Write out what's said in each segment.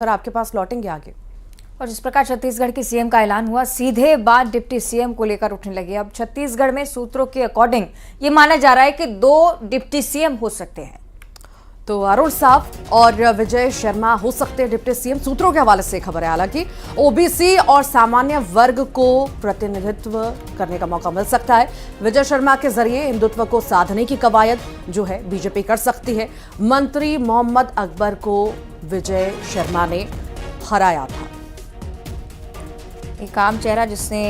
और आपके पास लौटेंगे आगे। और जिस प्रकार छत्तीसगढ़ के सीएम का ऐलान हुआ, सीधे बात डिप्टी सीएम को लेकर उठने लगी। अब छत्तीसगढ़ में सूत्रों के अकॉर्डिंग ये माना जा रहा है कि 2 डिप्टी सीएम हो सकते हैं। तो अरुण साव और विजय शर्मा हो सकते हैं डिप्टी सीएम। सूत्रों के हवाले से खबर है हालांकि ओबीसी और सामान्य वर्ग को प्रतिनिधित्व करने का मौका मिल सकता है। विजय शर्मा के जरिए हिंदुत्व को साधने की कवायद जो है बीजेपी कर सकती है। मंत्री मोहम्मद अकबर को विजय शर्मा ने हराया था। एक आम चेहरा जिसने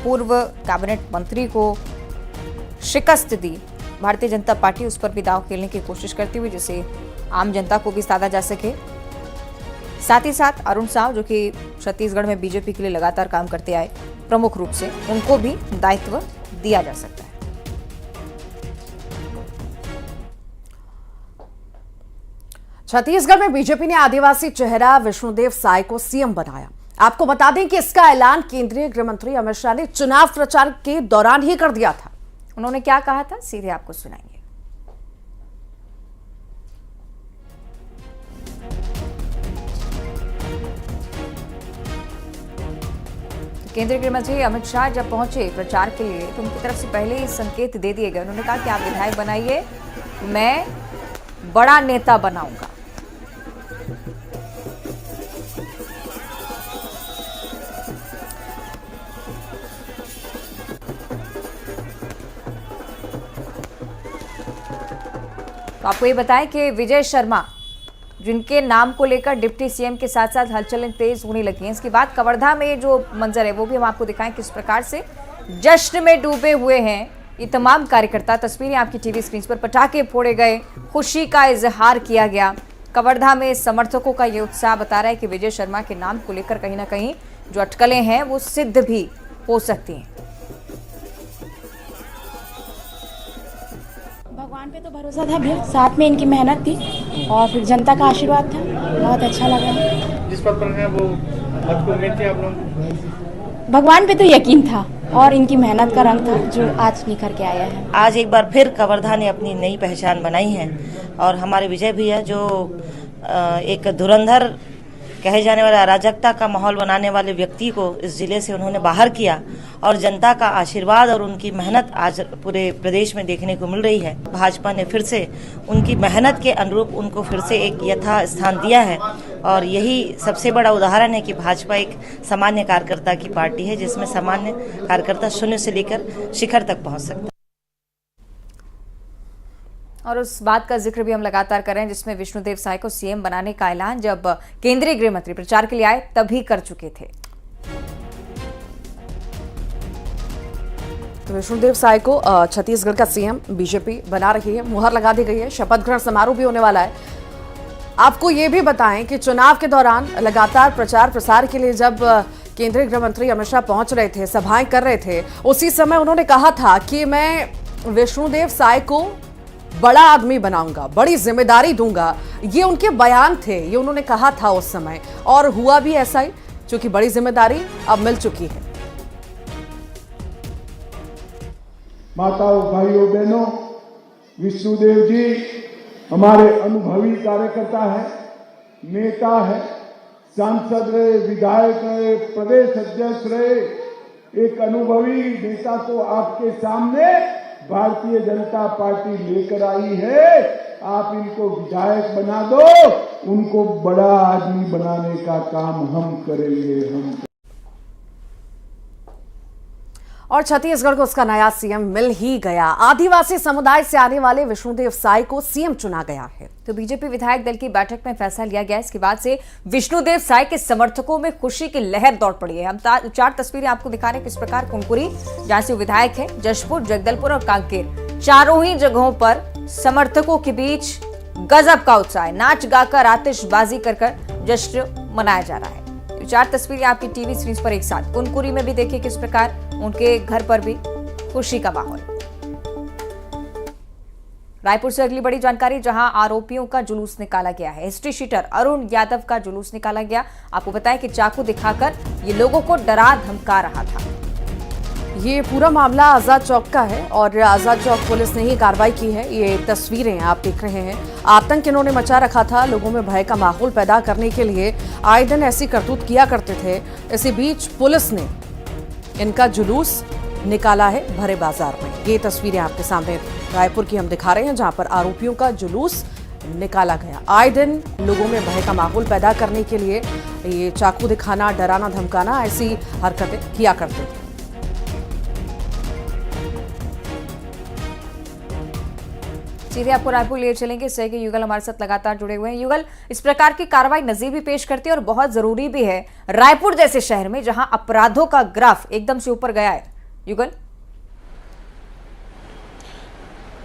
पूर्व कैबिनेट मंत्री को शिकस्त दी, भारतीय जनता पार्टी उस पर भी दांव खेलने की कोशिश करती हुई, जिसे आम जनता को भी साधा जा सके। साथ ही साथ अरुण साव, जो कि छत्तीसगढ़ में बीजेपी के लिए लगातार काम करते आए प्रमुख रूप से, उनको भी दायित्व दिया जा सकता है। छत्तीसगढ़ में बीजेपी ने आदिवासी चेहरा विष्णुदेव साय को सीएम बनाया। आपको बता दें कि इसका ऐलान केंद्रीय गृह मंत्री अमित शाह ने चुनाव प्रचार के दौरान ही कर दिया था। उन्होंने क्या कहा था, सीधे आपको सुनाएंगे। केंद्रीय गृह मंत्री अमित शाह जब पहुंचे प्रचार के लिए तो उनकी तरफ से पहले ही संकेत दे दिए गए। उन्होंने कहा कि आप विधायक बनाइए, मैं बड़ा नेता बनाऊंगा। तो आपको ये बताएं कि विजय शर्मा, जिनके नाम को लेकर डिप्टी सीएम के साथ साथ हलचलें तेज होने लगी हैं। इसके बाद कवर्धा में जो मंजर है वो भी हम आपको दिखाएं, किस प्रकार से जश्न में डूबे हुए हैं ये तमाम कार्यकर्ता। तस्वीरें आपकी टीवी स्क्रीन पर, पटाखे फोड़े गए, खुशी का इजहार किया गया। कवर्धा में समर्थकों का ये उत्साह बता रहा है कि विजय शर्मा के नाम को लेकर कहीं ना कहीं जो अटकलें हैं वो सिद्ध भी हो सकती हैं। भगवान पे तो भरोसा था भैया, साथ में इनकी मेहनत थी और फिर जनता का आशीर्वाद था। बहुत अच्छा लगा। जिस पर है वो मत को उम्मीद थी आप लोग? भगवान पे तो यकीन था और इनकी मेहनत का रंग था जो आज निखर के आया है। आज एक बार फिर कवर्धा ने अपनी नई पहचान बनाई है और हमारे विजय भैया जो एक धुरंधर कहे जाने वाला अराजकता का माहौल बनाने वाले व्यक्ति को इस जिले से उन्होंने बाहर किया और जनता का आशीर्वाद और उनकी मेहनत आज पूरे प्रदेश में देखने को मिल रही है। भाजपा ने फिर से उनकी मेहनत के अनुरूप उनको फिर से एक यथा स्थान दिया है और यही सबसे बड़ा उदाहरण है कि भाजपा एक सामान्य कार्यकर्ता की पार्टी है, जिसमें सामान्य कार्यकर्ता शून्य से लेकर शिखर तक पहुंच सकता है। और उस बात का जिक्र भी हम लगातार कर रहे हैं जिसमें विष्णुदेव साय को सीएम बनाने का ऐलान जब केंद्रीय गृह मंत्री प्रचार के लिए आए तभी कर चुके थे। तो विष्णुदेव साय को छत्तीसगढ़ का सीएम बीजेपी बना रही है, मुहर लगा दी गई है। शपथ ग्रहण समारोह भी होने वाला है। आपको ये भी बताएं कि चुनाव के दौरान लगातार प्रचार प्रसार के लिए जब केंद्रीय गृह मंत्री अमित शाह पहुंच रहे थे, सभाएं कर रहे थे, उसी समय उन्होंने कहा था कि मैं विष्णुदेव साय को बड़ा आदमी बनाऊंगा, बड़ी जिम्मेदारी दूंगा। ये उनके बयान थे, ये उन्होंने कहा था उस समय और हुआ भी ऐसा ही, क्योंकि बड़ी जिम्मेदारी अब मिल चुकी है। माताओं, भाइयों, बहनों, विष्णुदेव जी हमारे अनुभवी कार्यकर्ता है, नेता है, सांसद रहे, विधायक रहे, प्रदेश अध्यक्ष रहे। एक अनुभवी नेता को आपके सामने भारतीय जनता पार्टी लेकर आई है। आप इनको विधायक बना दो, उनको बड़ा आदमी बनाने का काम हम करेंगे। और छत्तीसगढ़ को उसका नया सीएम मिल ही गया। आदिवासी समुदाय से आने वाले विष्णुदेव साय को सीएम चुना गया है। तो बीजेपी विधायक दल की बैठक में फैसला लिया गया। इसके बाद से विष्णुदेव साय के समर्थकों में खुशी की लहर दौड़ पड़ी है। हम 4 तस्वीरें आपको दिखा रहे हैं किस प्रकार कुनकुरी, जहां से विधायक है, जशपुर, जगदलपुर और कांकेर, चारों ही जगहों पर समर्थकों के बीच गजब का उत्साह, नाच गाकर आतिशबाजी कर जश्न मनाया जा रहा है। 4 तस्वीरें आपकी टीवी स्क्रीन पर एक साथ। कुनकुरी में भी देखिए किस प्रकार उनके घर पर भी खुशी का माहौल। रायपुर से अगली बड़ी जानकारी, जहां आरोपियों का जुलूस निकाला गया है। हिस्ट्री शीटर अरुण यादव का जुलूस निकाला गया। आपको बताएं कि चाकू दिखाकर ये लोगों को डरा धमका रहा था। ये पूरा मामला आजाद चौक का है और आजाद चौक पुलिस ने ही कार्रवाई की है। ये तस्वीरें आप देख रहे हैं। आतंक इन्होंने मचा रखा था, लोगों में भय का माहौल पैदा करने के लिए आए दिन ऐसी करतूत किया करते थे। इसी बीच पुलिस ने इनका जुलूस निकाला है भरे बाजार में। ये तस्वीरें आपके सामने रायपुर की हम दिखा रहे हैं, जहां पर आरोपियों का जुलूस निकाला गया। आए दिन लोगों में भय का माहौल पैदा करने के लिए ये चाकू दिखाना, डराना धमकाना, ऐसी हरकतें किया करते थे। सीधे आपको रायपुर लिए चलेंगे। सहयोगी युगल हमारे साथ लगातार जुड़े हुए हैं। युगल, इस प्रकार की कार्रवाई नजीर भी पेश करती है और बहुत जरूरी भी है रायपुर जैसे शहर में जहां अपराधों का ग्राफ एकदम से ऊपर गया है। युगल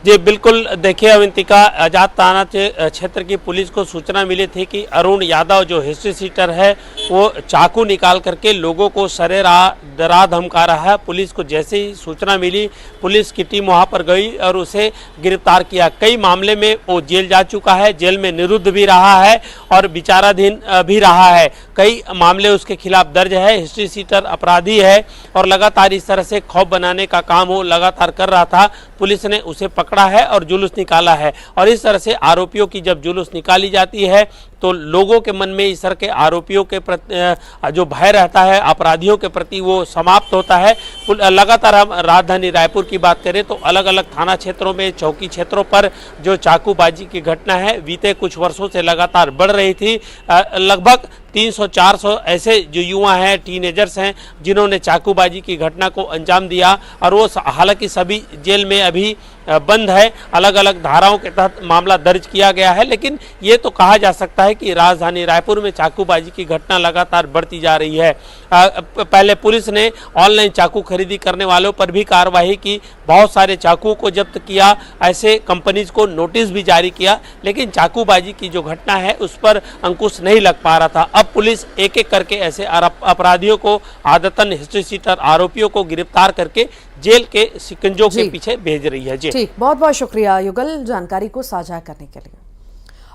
जी बिल्कुल, देखिए अवंतिका, आजाद थाना क्षेत्र की पुलिस को सूचना मिली थी कि अरुण यादव जो हिस्ट्री सीटर है वो चाकू निकाल करके लोगों को सरेराह डरा धमका रहा है। पुलिस को जैसे ही सूचना मिली, पुलिस की टीम वहां पर गई और उसे गिरफ्तार किया। कई मामले में वो जेल जा चुका है, जेल में निरुद्ध भी रहा है और विचाराधीन भी रहा है। कई मामले उसके खिलाफ दर्ज है, हिस्ट्री सीटर अपराधी है और लगातार इस तरह से खौफ बनाने का काम वो लगातार कर रहा था। पुलिस ने उसे पकड़ा है और जुलूस निकाला है। और इस तरह से आरोपियों की जब जुलूस निकाली जाती है तो लोगों के मन में इस तरह के आरोपियों के प्रति जो भय रहता है, अपराधियों के प्रति, वो समाप्त होता है। लगातार हम राजधानी रायपुर की बात करें तो अलग अलग थाना क्षेत्रों में, चौकी क्षेत्रों पर जो चाकूबाजी की घटना है बीते कुछ वर्षों से लगातार बढ़ रही थी। लगभग 300-400 ऐसे जो युवा हैं, टीनेजर्स हैं, जिन्होंने चाकूबाजी की घटना को अंजाम दिया और वो हालांकि सभी जेल में अभी बंद है। अलग अलग धाराओं के तहत मामला दर्ज किया गया है, लेकिन ये तो कहा जा सकता है कि राजधानी रायपुर में चाकूबाजी की घटना लगातार बढ़ती जा रही है। पहले पुलिस ने ऑनलाइन चाकू खरीदी करने वालों पर भी कार्रवाई की, बहुत सारे चाकुओं को जब्त किया, ऐसे कंपनीज को नोटिस भी जारी किया, लेकिन चाकूबाजी की जो घटना है उस पर अंकुश नहीं लग पा रहा था। अब पुलिस एक एक करके ऐसे अपराधियों को, आदतन हिस्ट्री सीटर आरोपियों को गिरफ्तार करके जेल के शिकंजों के पीछे भेज रही है। जी ठीक, बहुत बहुत शुक्रिया युगल जानकारी को साझा करने के लिए।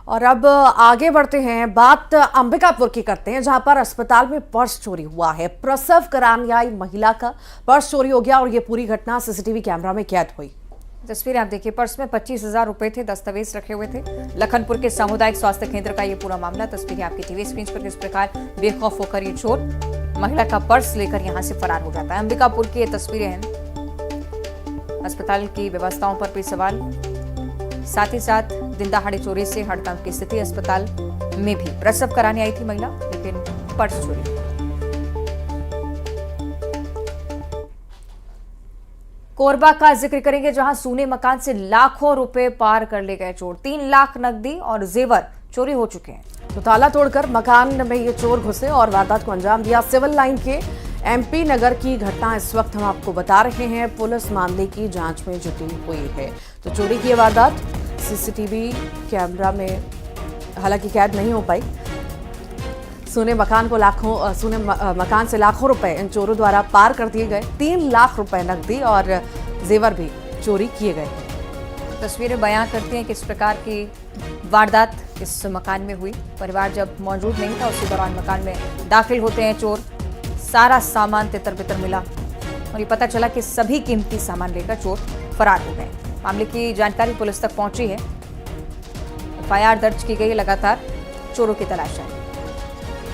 और अब आगे बढ़ते हैं, बात अंबिकापुर की करते हैं, जहां पर अस्पताल में पर्स चोरी हुआ है। प्रसव कराने आई महिला का पर्स चोरी हो गया और ये पूरी घटना सीसीटीवी कैमरा में कैद हुई। तस्वीरें आप देखिए, पर्स में 25,000 रुपए थे, दस्तावेज रखे हुए थे। लखनपुर के सामुदायिक स्वास्थ्य केंद्र का ये पूरा मामला। तस्वीरें आपकी टीवी स्क्रीन पर किस प्रकार बेखौफ होकर ये चोर महिला का पर्स लेकर यहां से फरार हो जाता है। अंबिकापुर की ये तस्वीरें हैं। अस्पताल की व्यवस्थाओं पर भी सवाल, साथ ही साथ दिन दहाड़े चोरी से हड़कंप की स्थिति अस्पताल में भी। प्रसव कराने आई थी महिला, लेकिन पर्स चोरी। कोरबा का जिक्र करेंगे, जहां सूने मकान से लाखों रुपए पार कर ले गए चोर। 3 लाख नकदी और जेवर चोरी हो चुके हैं। तो ताला तोड़कर मकान में ये चोर घुसे और वारदात को अंजाम दिया। सिविल लाइन के MP नगर की घटना इस वक्त हम आपको बता रहे हैं। पुलिस मामले की जांच में जुटी हुई है। तो चोरी की वारदात सीसीटीवी कैमरा में हालांकि कैद नहीं हो पाई। सूने मकान से लाखों रुपए इन चोरों द्वारा पार कर दिए गए। 3 लाख रुपए नकदी और जेवर भी चोरी किए गए। तस्वीरें बयां करती हैं किस प्रकार की वारदात इस मकान में हुई। परिवार जब मौजूद नहीं था उसी दौरान मकान में दाखिल होते हैं चोर। सारा सामान तितर बितर मिला और ये पता चला कि सभी कीमती सामान लेकर चोर फरार हो गए। मामले की जानकारी पुलिस तक पहुंची है। FIR दर्ज की गई, लगातार चोरों की तलाश है।